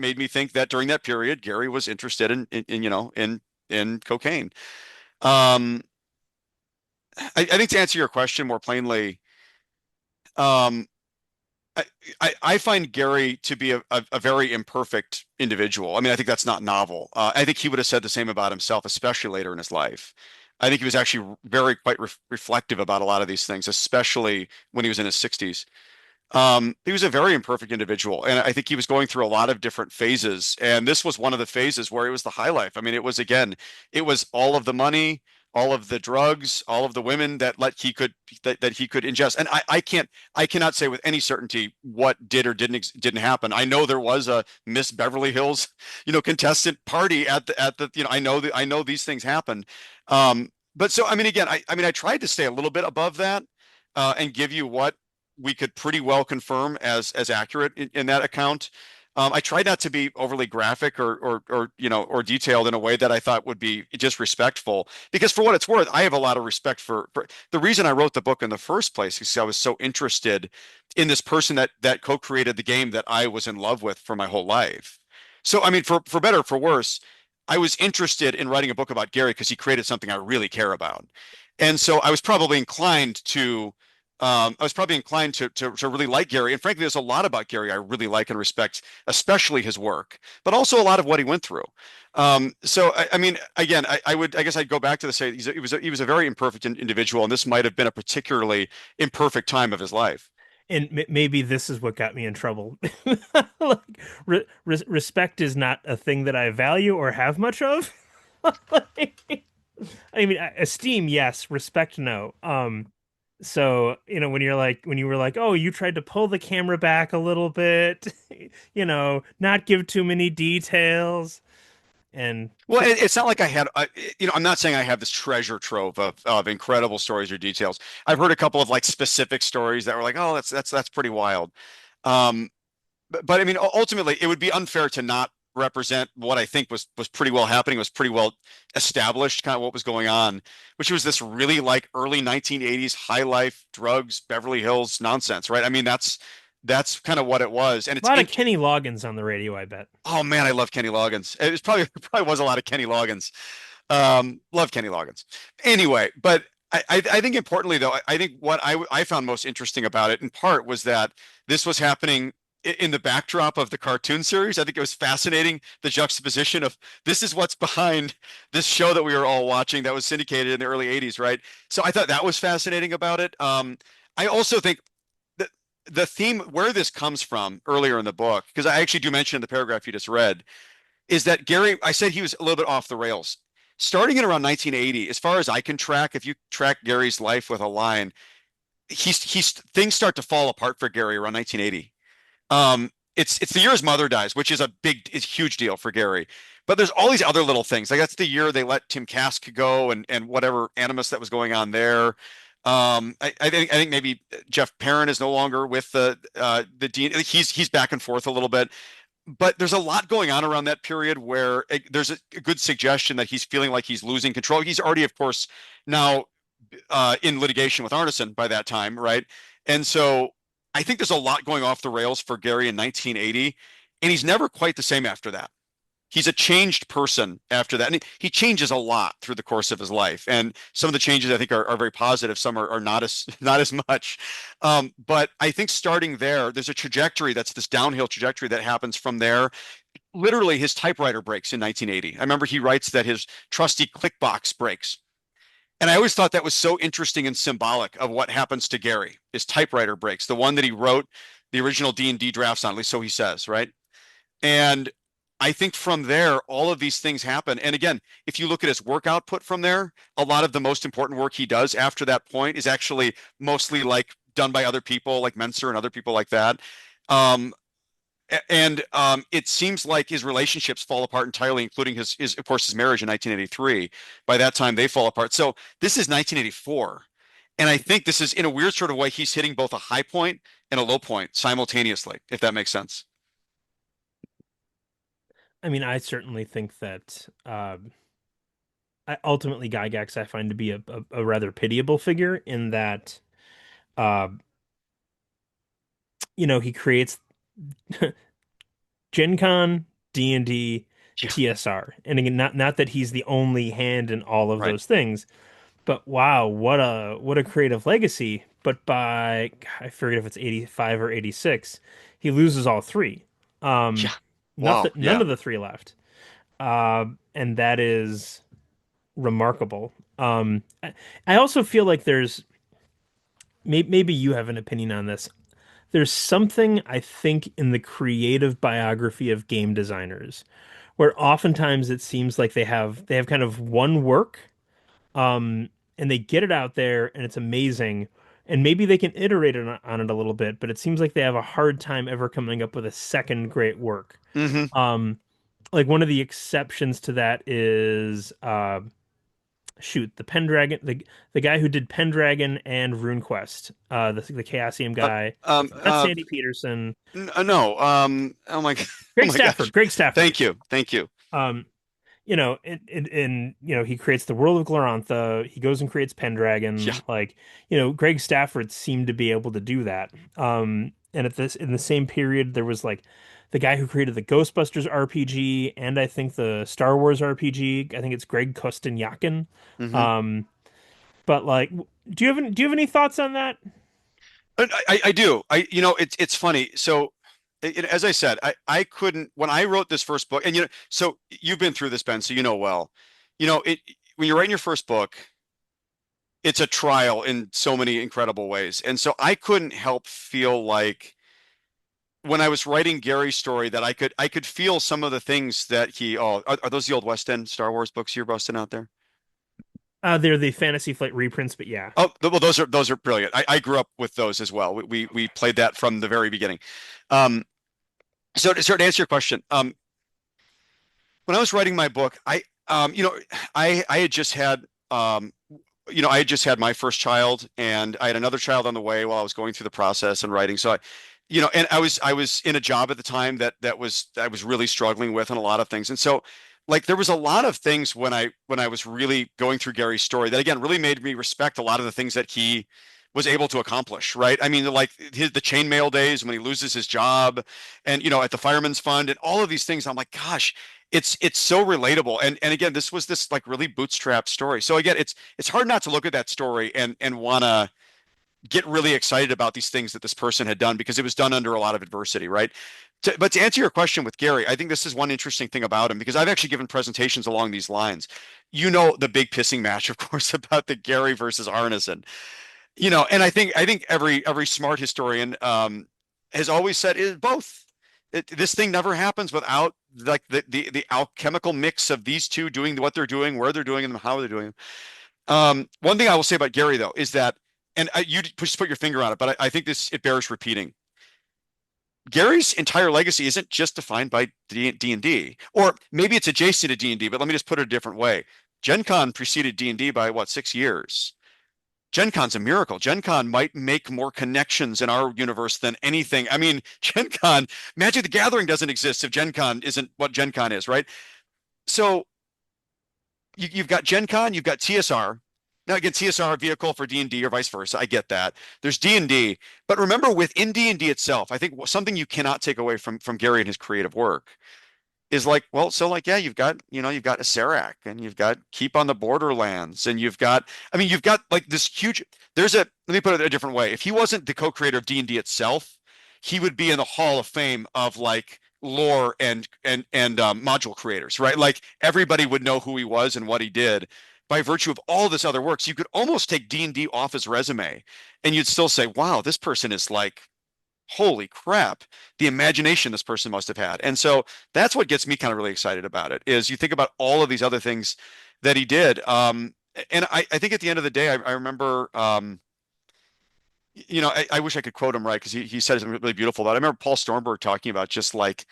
made me think that during that period, Gary was interested in cocaine. Um, I think to answer your question more plainly, um, I, I find Gary to be a very imperfect individual. I mean, I think that's not novel. I think he would have said the same about himself, especially later in his life. I think he was actually very quite reflective about a lot of these things, especially when he was in his 60s. He was a very imperfect individual, and I think he was going through a lot of different phases. And this was one of the phases where it was the high life. I mean, it was all of the money, all of the drugs, all of the women that he could ingest. And I cannot say with any certainty what did or didn't happen. I know there was a Miss Beverly Hills, contestant party at the I know these things happened. But so I mean, again, I tried to stay a little bit above that and give you what we could pretty well confirm as accurate in that account. I tried not to be overly graphic or detailed in a way that I thought would be disrespectful, because for what it's worth, I have a lot of respect for the reason I wrote the book in the first place, because I was so interested in this person that co-created the game that I was in love with for my whole life. So I mean, for better or for worse, I was interested in writing a book about Gary because he created something I really care about. And so I was probably inclined to I was probably inclined to really like Gary. And frankly, there's a lot about Gary I really like and respect, especially his work, but also a lot of what he went through. So I mean, again, I guess I'd go back to the say he was a very imperfect individual, and this might have been a particularly imperfect time of his life. And maybe this is what got me in trouble. Like, respect is not a thing that I value or have much of. Like, I mean, esteem, yes. Respect, no. So, when you were like, oh, you tried to pull the camera back a little bit, not give too many details, and Well, it's not like I had, I'm not saying I have this treasure trove of incredible stories or details. I've heard a couple of like specific stories that were like, oh, that's pretty wild. Um, but I mean, ultimately, it would be unfair to not represent what I think was pretty well happening, was pretty well established, kind of what was going on, which was this really like early 1980s high life drugs, Beverly Hills nonsense, right? I mean, that's kind of what it was, and a lot of Kenny Loggins on the radio, I bet. oh man, I love Kenny Loggins. It was probably probably was a lot of Kenny Loggins. Love Kenny Loggins. Anyway, but I think importantly though, I think what I found most interesting about it in part was that this was happening in the backdrop of the cartoon series. I think it was fascinating the juxtaposition of this is what's behind this show that we were all watching that was syndicated in the early 80s, right? So I thought that was fascinating about it. I also think that the theme where this comes from earlier in the book, because I actually do mention in the paragraph you just read, is that Gary, I said he was a little bit off the rails. Starting in around 1980, as far as I can track, if you track Gary's life with a line, he's things start to fall apart for Gary around 1980. It's the year his mother dies, which is it's a huge deal for Gary. But there's all these other little things. Like that's the year they let Tim Kask go and whatever animus that was going on there. I think maybe Jeff Perrin is no longer with the dean. He's back and forth a little bit, but there's a lot going on around that period where there's a good suggestion that he's feeling like he's losing control. He's already, of course, now in litigation with Arneson by that time, right? And so I think there's a lot going off the rails for Gary in 1980, and he's never quite the same after that. He's a changed person after that. And he changes a lot through the course of his life. And some of the changes I think are very positive. Some are not as not as much. But I think starting there, there's a trajectory that's this downhill trajectory that happens from there. Literally, his typewriter breaks in 1980. I remember he writes that his trusty click box breaks. And I always thought that was so interesting and symbolic of what happens to Gary. His typewriter breaks, the one that he wrote the original D&D drafts on, at least so he says, right? And I think from there, all of these things happen. And again, if you look at his work output from there, a lot of the most important work he does after that point is actually mostly like done by other people, like Menser and other people like that. Um, and it seems like his relationships fall apart entirely, including his of course his marriage in 1983. By that time, they fall apart. So this is 1984, and I think this is in a weird sort of way he's hitting both a high point and a low point simultaneously, if that makes sense. I mean, I certainly think that ultimately Gygax I find to be a rather pitiable figure in that, uh, he creates Gen Con, D&D, Yeah, TSR. And again, not that he's the only hand in all of right. those things, but wow, what a creative legacy. But I forget if it's 85 or 86, he loses all three. Yeah. Nothing, Wow. none Yeah. of the three left. And that is remarkable. I also feel like maybe you have an opinion on this. There's something I think in the creative biography of game designers where oftentimes it seems like they have kind of one work, and they get it out there and it's amazing, and maybe they can iterate on it a little bit, but it seems like they have a hard time ever coming up with a second great work. Hmm. Um, like one of the exceptions to that is shoot, the Pendragon, the guy who did Pendragon and RuneQuest, the Chaosium Uh, guy. um. It's not Uh. Sandy Peterson. No. Oh my. Oh Greg my Stafford. gosh. Greg Stafford. Thank you. Thank you. Um, he creates the world of Glorantha. He goes and creates Yeah. Pendragon. Like, Greg Stafford seemed to be able to do that. And in the same period, there was like the guy who created the Ghostbusters RPG and I think the Star Wars RPG. I think it's Greg Kosteniakin. Hmm. Um, but like, do you have any thoughts on that? I do. It's funny. So, as I said, I couldn't when I wrote this first book, and so you've been through this, Ben, so you know well. It when you're writing your first book, it's a trial in so many incredible ways, and so I couldn't help feel like when I was writing Gary's story that I could feel some of the things that he. Oh, are those the old West End Star Wars books you're busting out there? They're the Fantasy Flight reprints, but yeah. Oh, well, those are brilliant. I grew up with those as well. We played that from the very beginning. Um, so to answer your question, when I was writing my book, I had just had I had just had my first child, and I had another child on the way while I was going through the process and writing. So and I was in a job at the time that I was really struggling with and a lot of things. And so like there was a lot of things when I was really going through Gary's story that again really made me respect a lot of the things that he was able to accomplish, right? I mean, like the chainmail days when he loses his job and at the fireman's fund and all of these things. I'm like, gosh, it's so relatable. And again, this was this like really bootstrap story. So again, it's hard not to look at that story and wanna get really excited about these things that this person had done because it was done under a lot of adversity, right? But to answer your question with Gary, I think this is one interesting thing about him because I've actually given presentations along these lines. The big pissing match, of course, about the Gary versus Arneson. And I think every smart historian has always said is both. This thing never happens without like the alchemical mix of these two doing what they're doing, where they're doing them, how they're doing them. One thing I will say about Gary though is that, and you just put your finger on it, but I think it bears repeating. Gary's entire legacy isn't just defined by D&D, or maybe it's adjacent to D&D, but let me just put it a different way. Gen Con preceded D&D by what, 6 years? Gen Con's a miracle. Gen Con might make more connections in our universe than anything. I mean, Gen Con, Magic the Gathering doesn't exist if Gen Con isn't what Gen Con is, right? So you've got Gen Con, you've got TSR. Now again, TSR a vehicle for D&D or vice versa. I get that. There's D&D, but remember within D&D itself, I think something you cannot take away from Gary and his creative work is like, well, so like, yeah, you've got a Serac and you've got Keep on the Borderlands and you've got like this huge, let me put it a different way. If he wasn't the co-creator of D&D itself, he would be in the Hall of Fame of like lore and module creators, right? Like everybody would know who he was and what he did by virtue of all this other works. You could almost take D&D off his resume and you'd still say, wow, this person is like holy crap, the imagination this person must have had. And so that's what gets me kind of really excited about it is you think about all of these other things that he did. And I think at the end of the day, I remember, I wish I could quote him right because he said something really beautiful. But I remember Paul Stormberg talking about just like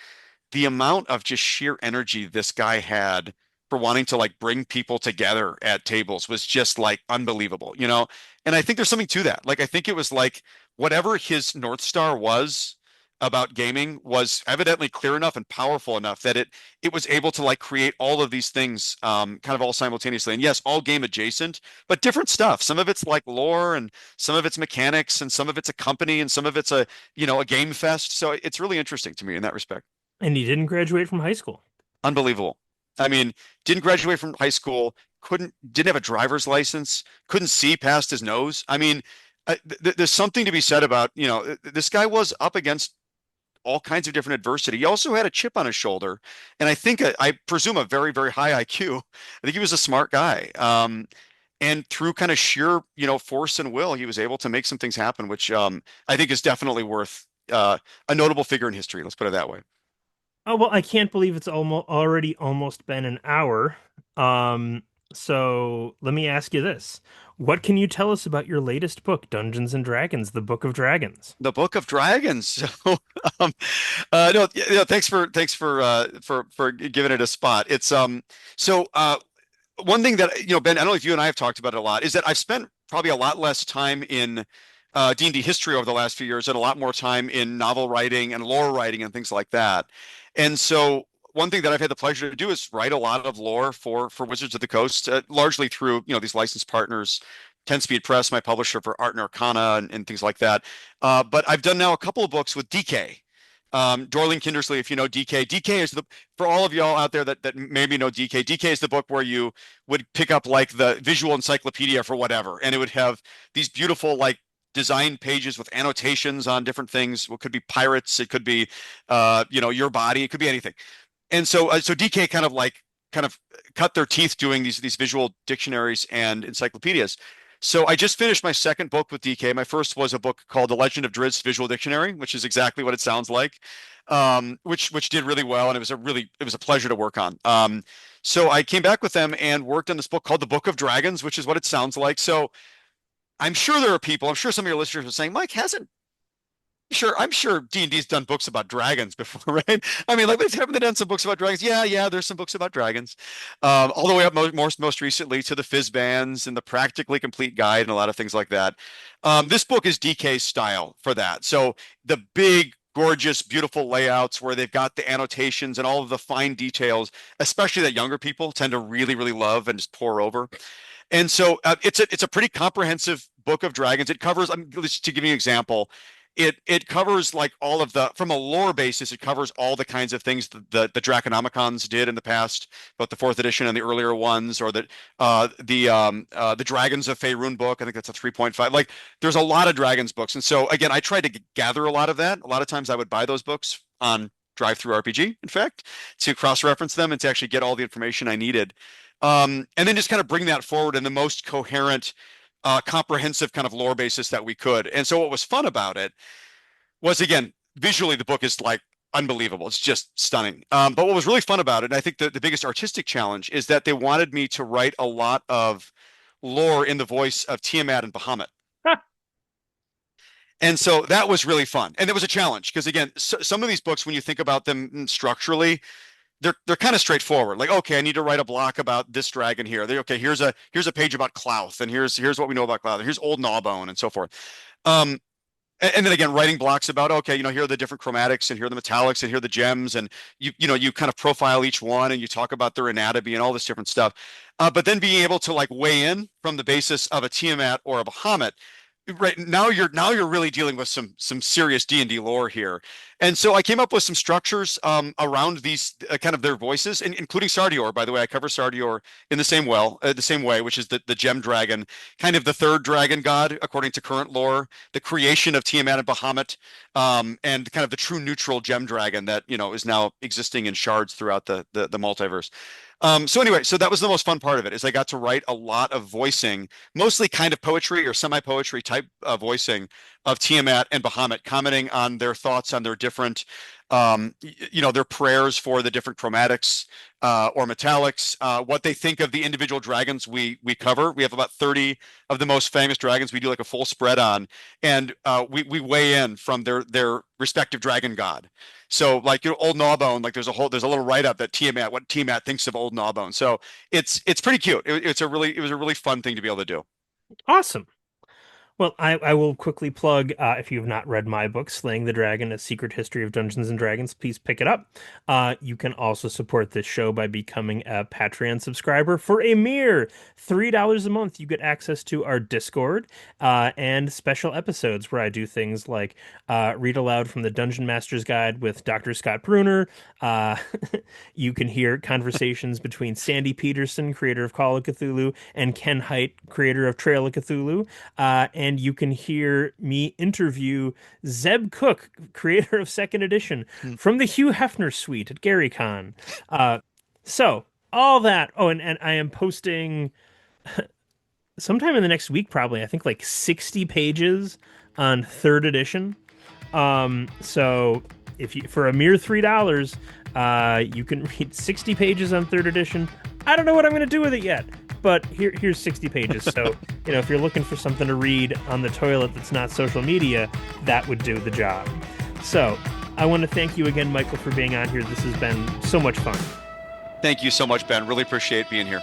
the amount of just sheer energy this guy had for wanting to like bring people together at tables was just like unbelievable. And I think there's something to that. Like I think it was like whatever his North Star was about gaming was evidently clear enough and powerful enough that it was able to like create all of these things kind of all simultaneously. And yes, all game adjacent, but different stuff. Some of it's like lore and some of it's mechanics and some of it's a company and some of it's a game fest. So it's really interesting to me in that respect. And he didn't graduate from high school. Unbelievable. I mean, didn't graduate from high school, didn't have a driver's license, couldn't see past his nose. I mean, there's something to be said about, this guy was up against all kinds of different adversity. He also had a chip on his shoulder, and I presume a very, very high IQ. I think he was a smart guy. And through kind of sheer, force and will, he was able to make some things happen, which I think is definitely worth a notable figure in history. Let's put it that way. Oh, well, I can't believe it's almost been an hour. Um, so let me ask you this. What can you tell us about your latest book, Dungeons and Dragons, The Book of Dragons? The Book of Dragons. So, um, no, yeah, thanks for giving it a spot. It's so one thing that Ben, I don't know if you and I have talked about it a lot, is that I've spent probably a lot less time in D&D history over the last few years and a lot more time in novel writing and lore writing and things like that. And so one thing that I've had the pleasure to do is write a lot of lore for Wizards of the Coast, largely through these licensed partners, 10 Speed Press, my publisher for Art and Arcana and things like that. But I've done now a couple of books with DK. Dorling Kindersley, if you know DK. DK is for all of y'all out there that maybe know DK. DK is the book where you would pick up like the visual encyclopedia for whatever, and it would have these beautiful like design pages with annotations on different things. It could be pirates, it could be your body, it could be anything. And so DK kind of cut their teeth doing these visual dictionaries and encyclopedias. So I just finished my second book with DK. My first was a book called The Legend of Drizzt Visual Dictionary, which is exactly what it sounds like, which did really well, and it was a pleasure to work on. So I came back with them and worked on this book called The Book of Dragons, which is what it sounds like. So I'm sure there are people, I'm sure some of your listeners are saying, Mike hasn't. Sure, I'm sure D&D's done books about dragons before, right? I mean, like, haven't they done some books about dragons? Yeah, there's some books about dragons. All the way up most recently to the Fizzbands and the Practically Complete Guide and a lot of things like that. This book is DK's style for that. So the big, gorgeous, beautiful layouts where they've got the annotations and all of the fine details, especially that younger people tend to really, really love and just pour over. And so it's a pretty comprehensive book of dragons. It covers, just to give you an example, it covers like all of from a lore basis, it covers all the kinds of things the Draconomicons did in the past, both the fourth edition and the earlier ones, or the Dragons of Faerun book. I think that's a 3.5. Like, there's a lot of dragons books. And so again, I tried to gather a lot of that. A lot of times I would buy those books on Drive-Thru RPG, in fact, to cross-reference them and to actually get all the information I needed. And then just kind of bring that forward in the most coherent, comprehensive kind of lore basis that we could. And so what was fun about it was, again, visually the book is like unbelievable. It's just stunning. But what was really fun about it, and I think the biggest artistic challenge, is that they wanted me to write a lot of lore in the voice of Tiamat and Bahamut. And so that was really fun. And it was a challenge because, again, some of these books, when you think about them structurally, they're kind of straightforward. Like, okay, I need to write a block about this dragon here. Okay, here's a page about Klauth, and here's what we know about Klauth. Here's Old Gnawbone, and so forth. And then again, writing blocks about, okay, here are the different chromatics, and here are the metallics, and here are the gems, and you kind of profile each one, and you talk about their anatomy and all this different stuff. But then being able to like weigh in from the basis of a Tiamat or a Bahamut. Right now you're really dealing with some serious D&D lore here. And so I came up with some structures around these kind of their voices, including Sardior. By the way, I cover Sardior in the same way, which is the gem dragon, kind of the third dragon god according to current lore, the creation of Tiamat and Bahamut, and kind of the true neutral gem dragon that is now existing in shards throughout the multiverse. So anyway, so that was the most fun part of it, is I got to write a lot of voicing, mostly kind of poetry or semi-poetry type voicing of Tiamat and Bahamut, commenting on their thoughts on their different, their prayers for the different chromatics or metallics, what they think of the individual dragons we cover. We have about 30 of the most famous dragons we do like a full spread on, and we weigh in from their respective dragon god. So like Old Gnawbone, like there's a little write-up that what Tiamat thinks of Old Gnawbone. So it's pretty cute. It was a really fun thing to be able to do. Awesome. Well, I will quickly plug, if you have not read my book, Slaying the Dragon, A Secret History of Dungeons and Dragons, please pick it up. You can also support this show by becoming a Patreon subscriber. For a mere $3 a month, you get access to our Discord and special episodes where I do things like read aloud from the Dungeon Master's Guide with Dr. Scott Bruner. You can hear conversations between Sandy Peterson, creator of Call of Cthulhu, and Ken Hite, creator of Trail of Cthulhu. And you can hear me interview Zeb Cook, creator of Second Edition, from the Hugh Hefner suite at GaryCon. So all that. Oh, and I am posting sometime in the next week, probably, I think like 60 pages on Third Edition. So if you, for a mere $3, you can read 60 pages on Third Edition. I don't know what I'm going to do with it yet, but here's 60 pages. So, if you're looking for something to read on the toilet that's not social media, that would do the job. So I want to thank you again, Michael, for being on here. This has been so much fun. Thank you so much, Ben. Really appreciate being here.